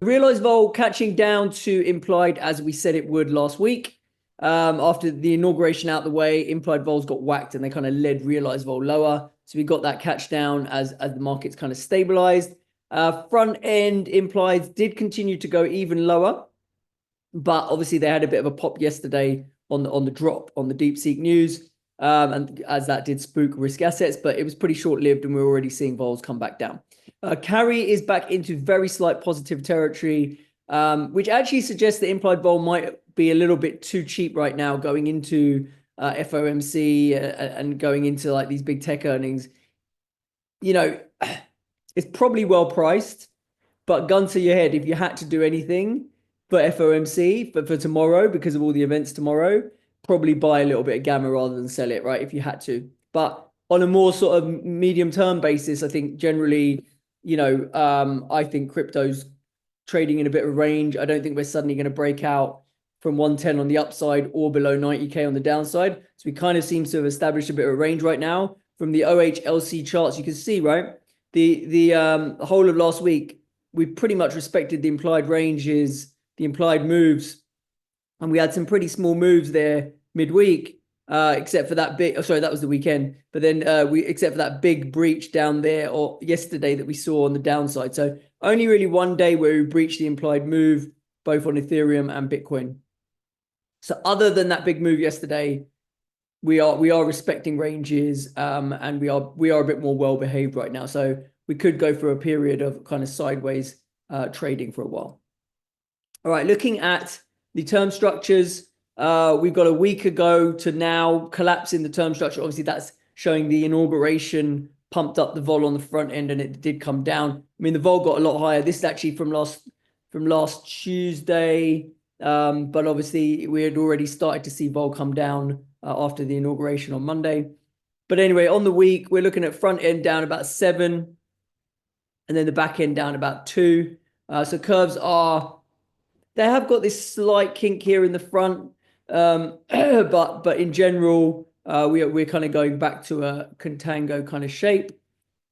Realized vol catching down to implied as we said it would last week. After the inauguration out the way, implied vols got whacked and they kind of led realized vol lower. So we got that catch down as the markets kind of stabilized. Front end implieds did continue to go even lower, but obviously they had a bit of a pop yesterday on the drop on the DeepSeek news. And as that did spook risk assets, but it was pretty short lived, and we're already seeing vols come back down. Carry is back into very slight positive territory, which actually suggests the implied vol might be a little bit too cheap right now going into FOMC and going into like these big tech earnings. You know, it's probably well priced, but gun to your head, if you had to do anything for FOMC for tomorrow because of all the events tomorrow, probably buy a little bit of gamma rather than sell it, right? If you had to. But on a more sort of medium term basis, I think generally, I think crypto's trading in a bit of range. I don't think we're suddenly going to break out from 110 on the upside or below 90K on the downside. So we kind of seem to have established a bit of range right now. From the OHLC charts, you can see, right? The whole of last week, we pretty much respected the implied ranges, the implied moves, and we had some pretty small moves there midweek, except for that big. Oh, sorry, that was the weekend. But then except for that big breach down there or yesterday that we saw on the downside. So only really one day where we breached the implied move, both on Ethereum and Bitcoin. So other than that big move yesterday, we are respecting ranges, and we are a bit more well behaved right now. So we could go for a period of kind of sideways trading for a while. All right, looking at the term structures, we've got a week ago to now collapsing the term structure. Obviously, that's showing the inauguration pumped up the vol on the front end, and it did come down. I mean, the vol got a lot higher. This is actually from last Tuesday, but obviously we had already started to see vol come down after the inauguration on Monday. But anyway, on the week, we're looking at front end down about 7, and then the back end down about 2. So curves they have got this slight kink here in the front, but in general, we're kind of going back to a contango kind of shape.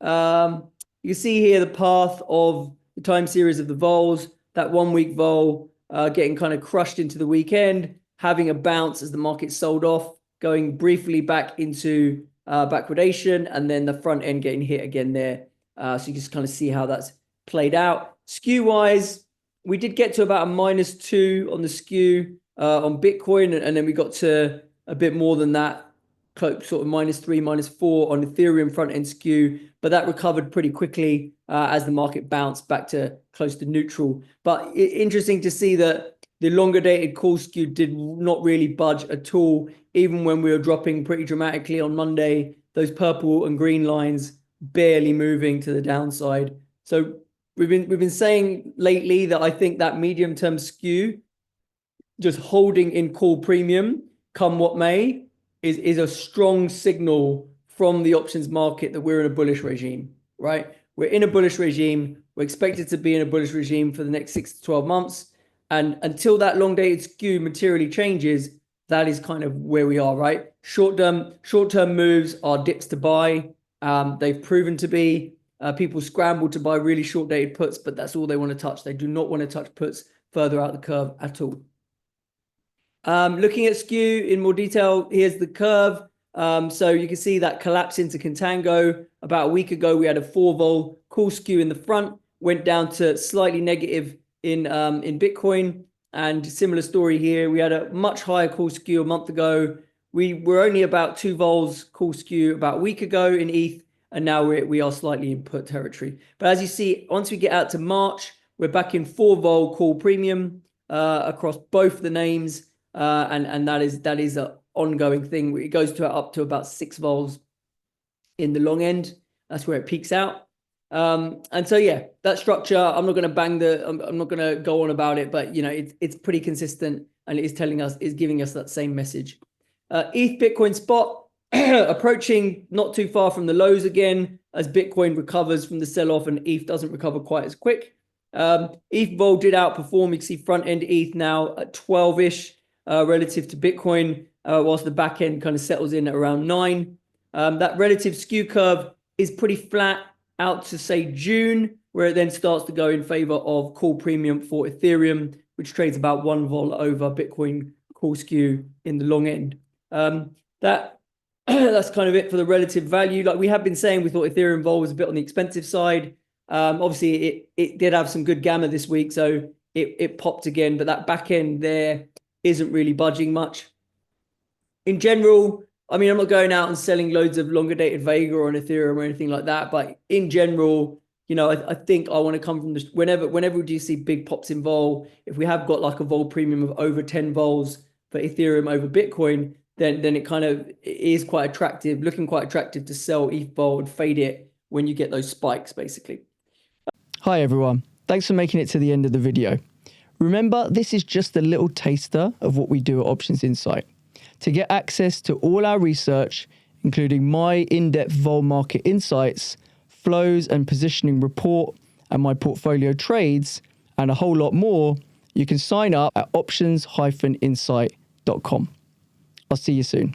You can see here the path of the time series of the vols, that 1 week vol getting kind of crushed into the weekend, having a bounce as the market sold off, going briefly back into backwardation, and then the front end getting hit again there. So you just kind of see how that's played out. Skew wise, we did get to about a -2 on the skew on Bitcoin, and then we got to a bit more than that, sort of -3, -4 on Ethereum front end skew, but that recovered pretty quickly as the market bounced back to close to neutral. But interesting to see that the longer dated call skew did not really budge at all, even when we were dropping pretty dramatically on Monday. Those purple and green lines barely moving to the downside. So we've been saying lately that I think that medium term skew, just holding in call premium, come what may, is a strong signal from the options market that we're in a bullish regime, right? We're in a bullish regime. We're expected to be in a bullish regime for the next 6 to 12 months. And until that long dated skew materially changes, that is kind of where we are, right? Short-term moves are dips to buy. They've proven to be. People scramble to buy really short dated puts, but that's all they want to touch. They do not want to touch puts further out the curve at all. Looking at skew in more detail, here's the curve. So you can see that collapse into contango. About a week ago, we had a 4 vol call skew in the front, went down to slightly negative in Bitcoin, and similar story here. We had a much higher call skew a month ago. We were only about 2 vols call skew about a week ago in ETH, and now we are slightly in put territory. But as you see, once we get out to March, we're back in 4 vol call premium across both the names, and that is an ongoing thing. It goes to up to about 6 vols in the long end. That's where it peaks out. And so yeah, that structure, I'm not going to I'm not going to go on about it, but it's pretty consistent, and it is giving us that same message. ETH Bitcoin spot approaching not too far from the lows again as Bitcoin recovers from the sell-off and ETH doesn't recover quite as quick. ETH vol did outperform. You can see front end ETH now at 12-ish relative to Bitcoin, whilst the back end kind of settles in at around 9. That relative skew curve is pretty flat. out to say June, where it then starts to go in favor of call premium for Ethereum, which trades about 1 vol over Bitcoin call skew in the long end. That's kind of it for the relative value. Like we have been saying, we thought Ethereum vol was a bit on the expensive side. Obviously, it did have some good gamma this week, so it popped again, but that back end there isn't really budging much. In general, I mean, I'm not going out and selling loads of longer dated Vega on Ethereum or anything like that, but in general, you know, I think I want to come from this whenever we do see big pops in vol, if we have got like a vol premium of over 10 vols for Ethereum over Bitcoin, then it kind of is quite attractive, looking quite attractive to sell ETH vol and fade it when you get those spikes, basically. Hi everyone, thanks for making it to the end of the video. Remember, this is just a little taster of what we do at Options Insight. To get access to all our research, including my in-depth vol market insights, flows and positioning report, and my portfolio trades, and a whole lot more, you can sign up at options-insight.com. I'll see you soon.